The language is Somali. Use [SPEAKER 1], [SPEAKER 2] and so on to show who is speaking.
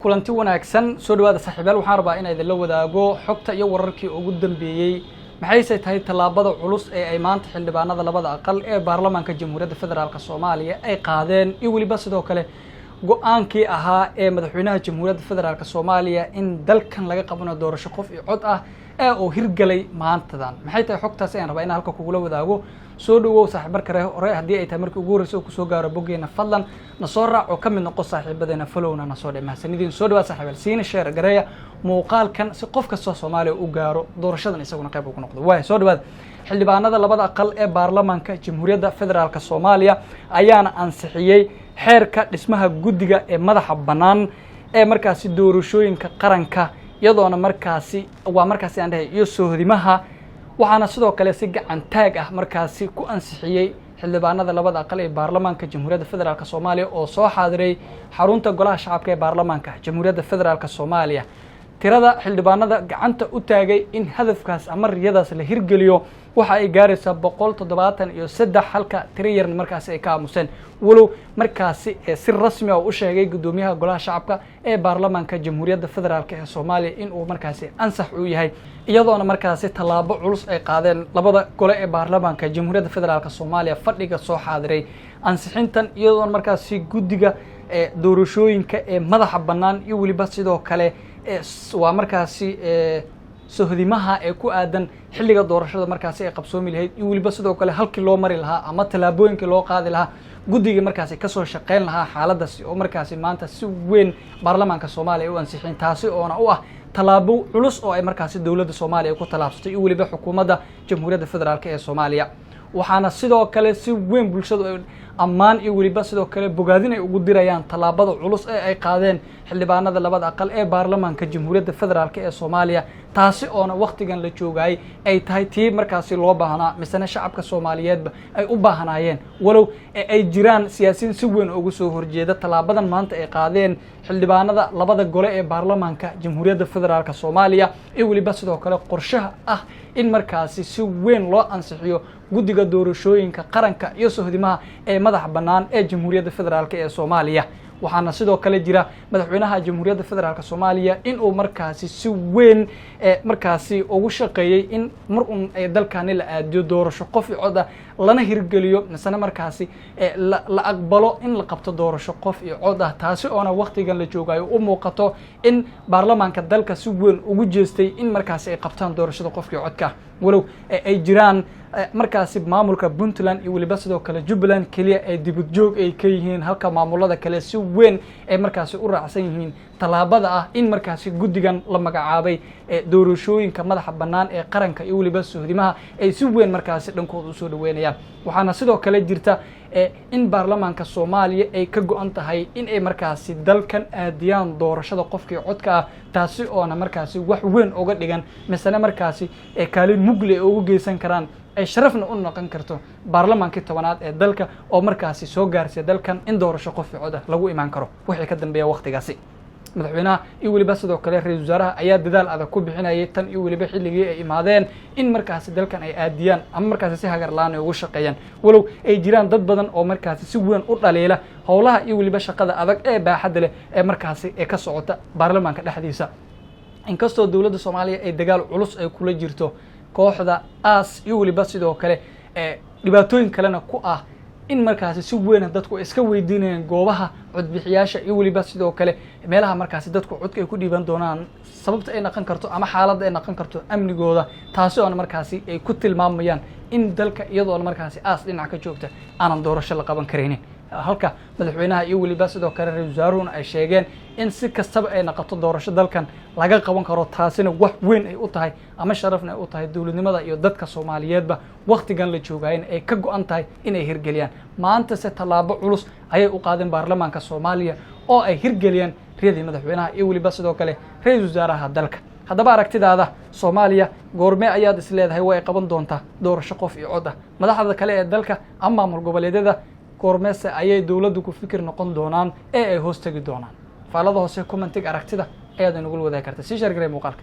[SPEAKER 1] kulanti wanaagsan soo dhawaada saaxiibayaal waxaan rabaa in idin la wadaago xogta iyo wararkii ugu dambeeyay maxay tahay talaabada culus ee ay maanta xildhibaanada labada aqal ee baarlamaanka Jamhuuriyadda Federaalka Soomaaliya ay qaadeen iyo waliba sidoo kale go'aankii ahaa ee madaxweynaha Jamhuuriyadda Federaalka Soomaaliya in dalkan laga qabano doorasho qof iyo cod ah ee uu hirgalay maantadan maxay tahay xogtaas aan rabaa in halka kugu la wadaago soo dhawow saaxiibar kale hore hadii ay tahay markii ugu horreysay ku soo gaaro bogeena fadlan na soo raac oo ka mid noqo saaxiibadeena followna na soo dhammaanidin soo dhawaad saaxiibayaal siina share gareeya muuqaalkan si qof kasta Soomaaliya u gaaro doorashadan isaguna qayb ugu noqdo way soo dhawaad xildhibaanada labada aqal ee baarlamaanka Jamhuuriyadda Federaalka Soomaaliya ayaana ansixiyay xeerka dhismaha guddiga ee madaxa bannaan ee markaasi doorashooyinka qaranka iyadoona markaasi aan dhahay iyo sohdimaha waxaana sidoo kale si gacan taag ah markaasi ku ansixiyay xildhibaanada labada aqal ee baarlamaanka Jamhuuriyadda Federaalka Soomaaliya oo soo xaadiray xarunta golaha shacabka ee baarlamaanka Jamhuuriyadda Federaalka Soomaaliya tirada xildhibaanada gacanta u taagay in hadafkaas ama riyadaas la hirgeliyo waxa ay gaaraysaa 173 halka tiro yar markaasi ay ka aamuseen walow markaasi si rasmi ah u sheegay gudoomiyaha golaha shacabka ee baarlamaanka Jamhuuriyadda Federaalka ee Soomaaliya in uu markaasi ansax u yahay iyadoona markaasi talaabo culus ay qaadeen labada gole ee baarlamaanka Jamhuuriyadda Federaalka Soomaaliya fadhiga soo xaadiray ansixintan iyadoona markaasi guddiga doorashooyinka ee madaxa bannaan iyo waliba sidoo kale waa markaasi sohdimaha ee ku aadan xilliga doorashada markaasi ay qabsoomi lahayd iyo waliba sidoo kale halkii loo mari lahaa ama talaabooyinkii loo qaadi lahaa guddiga markaasi ka soo shaqeyn lahaa xaaladaasi oo markaasi maanta si weyn baarlamaanka Soomaaliya u ansixin taasi oo u ah talaabo culus oo ay markaasi dawladda Soomaaliya ku talaabsatay iyo waliba xukuumadda Jamhuuriyadda Federaalka ee Soomaaliya waxaana sidoo kale si weyn bulshadu ammaan iyo waliba sidoo kale bogaadin ay ugu dirayaan talaabada culus ee ay qaadeen xildhibaanada labada aqal ee baarlamaanka Jamhuuriyadda Federaalka ee Soomaaliya taasi oo waqtigan la joogay ay tahay tii markaasi loo baahnaa misana shacabka Soomaaliyeed ay u baahnaayeen walow ay jiraan siyaasiyiin si weyn ugu soo horjeeda talaabadan maanta ay qaadeen xildhibaanada labada gole ee baarlamaanka Jamhuuriyadda Federaalka Soomaaliya iyo waliba sidoo kale qorshaha ah in markaasi si weyn loo ansixiyo guddiga doorashooyinka qaranka iyo sohdimaha ee madaxa bannaan ee Jamhuuriyadda Federaalka ee Soomaaliya waxaana sidoo kale jira madaxweynaha Jamhuuriyadda Federaalka Soomaaliya in uu markaasi si weyn markaasi ugu shaqeeyay in mar ay dalkan la aadiyo doorasho qof iyo cod ah lana hirgeliyo misana markaasi la aqbalo in la qabto doorasho qof iyo cod ah taasi oo waqtigan la joogayo u muuqato in baarlamaanka dalka si weyn ugu jeestay in markaasi ay qabtaan doorashada qofka iyo codka walow ay jiraan markaasi maamulka Puntland iyo waliba sidoo kale Jubbaland kaliya ay dibad joog ay ka yihiin halka maamulada kale si weyn ay markaasi u raacsan yihiin talaabada ah in markaasi guddigan la magacaabay doorashooyinka madaxa bannaan ee qaranka iyo waliba sohdimaha ay si weyn markaasi dhankooda u soo dhaweynayaan waxaana sidoo kale jirta in baarlamaanka Soomaaliya ay ka go'an tahay in ay markaasi dalkan aadiyaan doorashada qofkii codka ah taasi oo markaasi wax weyn uga dhigan misana markaasi kaalin mugle ugu geysan karaan ay sharafna u noqon karto baarlamaanka 10aad ee dalka oo markaasi soo gaarsay dalkan in doorasho qof cod ah lagu iman karo wixii ka dambeeya waqtigaasi madaxweynaha iyo waliba sidoo kale ra'iisul wasaaraha ayaa dadaal adag ku bixinayay tan iyo waliba xilligii ay imaadeen in markaasi dalkan ay aadiyaan ama markaasi si hagar la'aan ugu shaqeeyaan walow ay jiraan dad badan oo markaasi si weyn u dhaleela howlaha iyo waliba shaqada adag ee baaxadda leh ee markaasi ka socota baarlamaanka dhexdiisa inkastoo dawladda Soomaaliya ay dagaal culus ay kula jirto kooxda AS iyo waliba sidoo kale dhibaatooyin kalena ku ah in markaasi si weyn dadku iska weydiinayaan goobaha codbixiyaasha iyo waliba sidoo kale meelaha markaasi dadku codka ay ku dhiiban doonaan sababta ay noqon karto ama xaaladda ay noqon karto amnigooda taasi oo markaasi ay ku tilmaamayaan in dalka iyadoo markaasi AS dhinac ka joogta aanan doorasho la qaban kareynin halka madaxweynaha iyo waliba sidoo kale ra'iisul wasaaruhu ay sheegeen in si kastaba ay noqoto doorasho dalkan laga qaban karo taasina wax weyn ay u tahay ama sharafna ay u tahay dawladnimada iyo dadka Soomaaliyeedba waqtigan la joogayeen ay ka go'an tahay in ay hirgeliyaan maanta se talaabo culus ayay u qaadeen baarlamaanka Soomaaliya oo ay hirgeliyaan riyadii madaxweynaha iyo waliba sidoo kale ra'iisul wasaaraha dalka haddaba aragtidaada Soomaaliya goorme ayaad is leedahay way qaban doontaa doorasho qof iyo cod ah madaxda kale ee dalka ama maamul goboleedyada goormeese ayay dawladdu ku fikir noqon doonaan ee ay hoos tagi doonaan faalada hoose commentiga aragtida ayaad inagu wadaagi kartaa si share garay muuqaalka